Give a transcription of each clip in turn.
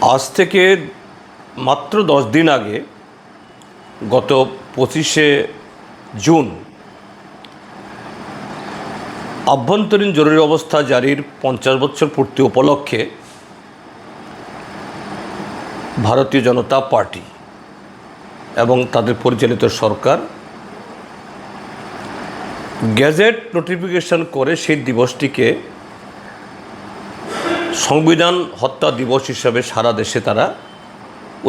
আজ থেকে মাত্র 10 দিন আগে গত 25শে জুন আভ্যন্তরীণ জরুরি অবস্থা জারির 50 বছর পূর্তি উপলক্ষে ভারতীয় জনতা পার্টি এবং তাদের পরিচালিত সরকার গ্যাজেট নোটিফিকেশন করে সেই দিবসটিকে সংবিধান হত্যা দিবস হিসাবে সারা দেশে তারা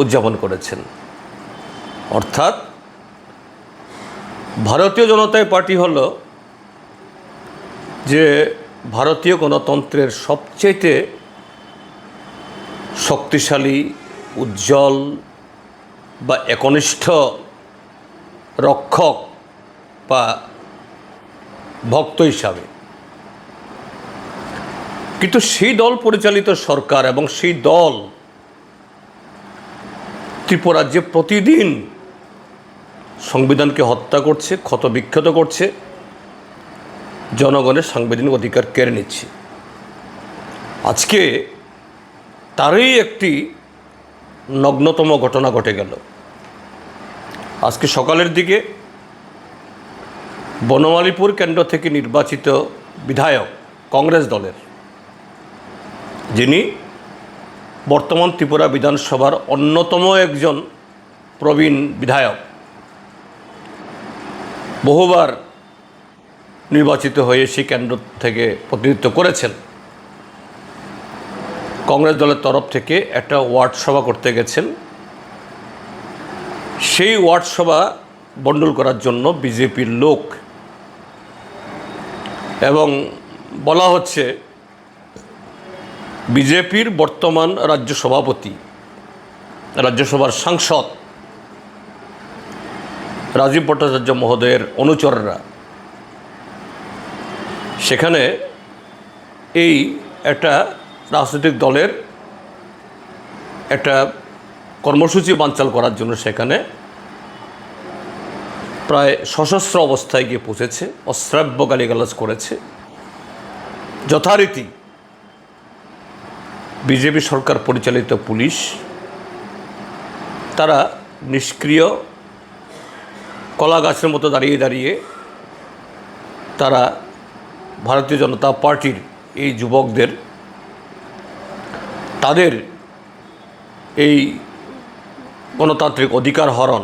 উদযাপন করেছেন। অর্থাৎ ভারতীয় জনতা পার্টি হলো যে ভারতীয় গণতন্ত্রের সবচেয়ে শক্তিশালী, উজ্জ্বল বা একনিষ্ঠ রক্ষক বা ভক্ত হিসাবে। কিন্তু সেই দল পরিচালিত সরকার এবং সেই দল ত্রিপুরাজ্যে প্রতিদিন সংবিধানকে হত্যা করছে, ক্ষতবিক্ষত করছে, জনগণের সাংবিধানিক অধিকার কেড়ে নিচ্ছে। আজকে তারই একটি নগ্নতম ঘটনা ঘটে গেল। আজকে সকালের দিকে বনমালীপুর কেন্দ্র থেকে নির্বাচিত বিধায়ক কংগ্রেস দলের, যিনি বর্তমান ত্রিপুরা বিধানসভার অন্যতম একজন প্রবীণ বিধায়ক, বহুবার নির্বাচিত হয়ে সেই কেন্দ্র থেকে প্রতিনিধিত্ব করেছেন, কংগ্রেস দলের তরফ থেকে একটা ওয়ার্ড সভা করতে গেছেন। সেই ওয়ার্ড সভা বন্ডল করার জন্য বিজেপির লোক, এবং বলা হচ্ছে বিজেপির বর্তমান রাজ্য সভাপতি, রাজ্যসভার সাংসদ রাজীব ভট্টাচার্য মহোদয়ের অনুচররা সেখানে এই একটা রাজনৈতিক দলের একটা কর্মসূচি বানচাল করার জন্য সেখানে প্রায় সশস্ত্র অবস্থায় গিয়ে পৌঁছেছে, অশ্রাব্য গালিগালাজ করেছে। যথারীতি বিজেপি সরকার পরিচালিত পুলিশ তারা নিষ্ক্রিয় কলা গাছের মতো দাঁড়িয়ে দাঁড়িয়ে তারা ভারতীয় জনতা পার্টির এই যুবকদের তাদের এই গণতান্ত্রিক অধিকার হরণ,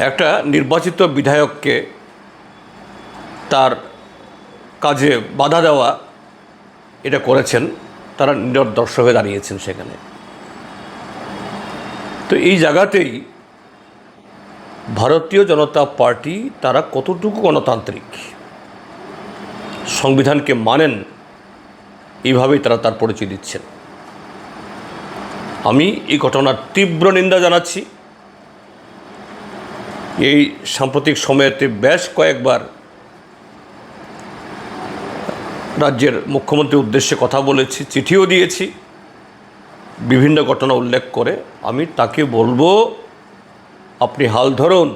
একটা নির্বাচিত বিধায়ককে তার কাজে বাধা দেওয়া, এটা করেছেন। তারা নিরদর্শ হয়ে দাঁড়িয়েছেন সেখানে। তো এই জায়গাতেই ভারতীয় জনতা পার্টি তারা কতটুকু গণতান্ত্রিক, সংবিধানকে মানেন, এইভাবেই তারা তার পরিচয় দিচ্ছেন। আমি এই ঘটনার তীব্র নিন্দা জানাচ্ছি। এই সাম্প্রতিক সময়েতে বেশ কয়েকবার রাজ্যের মুখ্যমন্ত্রীর উদ্দেশ্যে কথা বলেছি, চিঠিও দিয়েছি বিভিন্ন ঘটনা উল্লেখ করে। আমি তাকে বলবো, আপনি হাল ধরুন।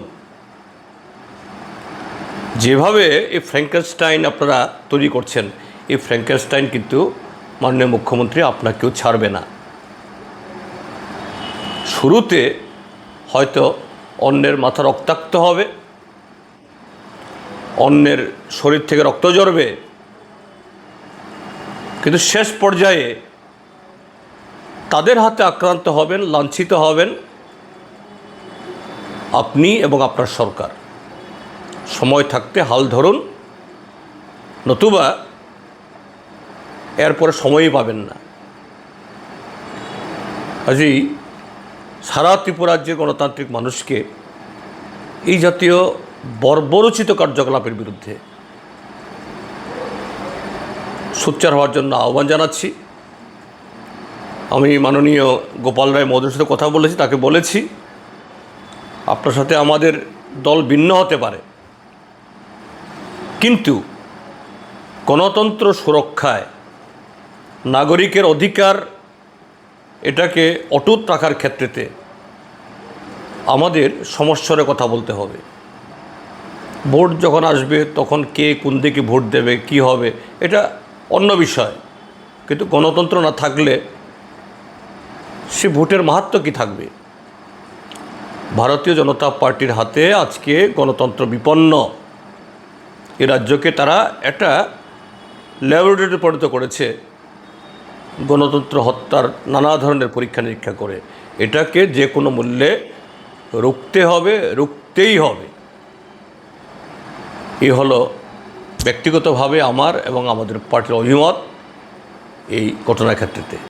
যেভাবে এই ফ্র্যাঙ্কেনস্টাইন আপনারা তৈরি করছেন, এই ফ্র্যাঙ্কেনস্টাইন কিন্তু মাননীয় মুখ্যমন্ত্রী আপনাকেও ছাড়বে না। শুরুতে হয়তো অন্যের মাথা রক্তাক্ত হবে, অন্যের শরীর থেকে রক্ত ঝরবে, কিন্তু শেষ পর্যায়ে তাদের হাতে আক্রান্ত হবেন, লাঞ্ছিত হবেন আপনি এবং আপনার সরকার। সময় থাকতে হাল ধরুন, নতুবা এরপরে সময়ই পাবেন না। কাজেই সারা ত্রিপুরাজ্যের গণতান্ত্রিক মানুষকে এই জাতীয় বর্বরোচিত কার্যকলাপের বিরুদ্ধে সোচ্চার হওয়ার জন্য আহ্বান জানাচ্ছি। আমি মাননীয় গোপাল রায় মহোদয়ের সাথে কথা বলেছি, তাকে বলেছি আপনার সাথে আমাদের দল ভিন্ন হতে পারে, কিন্তু গণতন্ত্র সুরক্ষায়, নাগরিকের অধিকার এটাকে অটুট রাখার ক্ষেত্রেতে আমাদের সমস্যার কথা বলতে হবে। ভোট যখন আসবে তখন কে কোন দিকে ভোট দেবে, কি হবে, এটা অন্য বিষয়। কিন্তু গণতন্ত্র না থাকলে সে ভোটের মাহাত্ম্য কী থাকবে? ভারতীয় জনতা পার্টির হাতে আজকে গণতন্ত্র বিপন্ন। এ রাজ্যকে তারা একটা ল্যাবরেটরিতে পরিণত করেছে গণতন্ত্র হত্যার নানা ধরনের পরীক্ষা নিরীক্ষা করে। এটাকে যে কোনো মূল্যে রুখতে হবে, রুখতেই হবে। এ হলো ব্যক্তিগতভাবে আমার এবং আমাদের পার্টির অভিমত এই ঘটনার ক্ষেত্রে।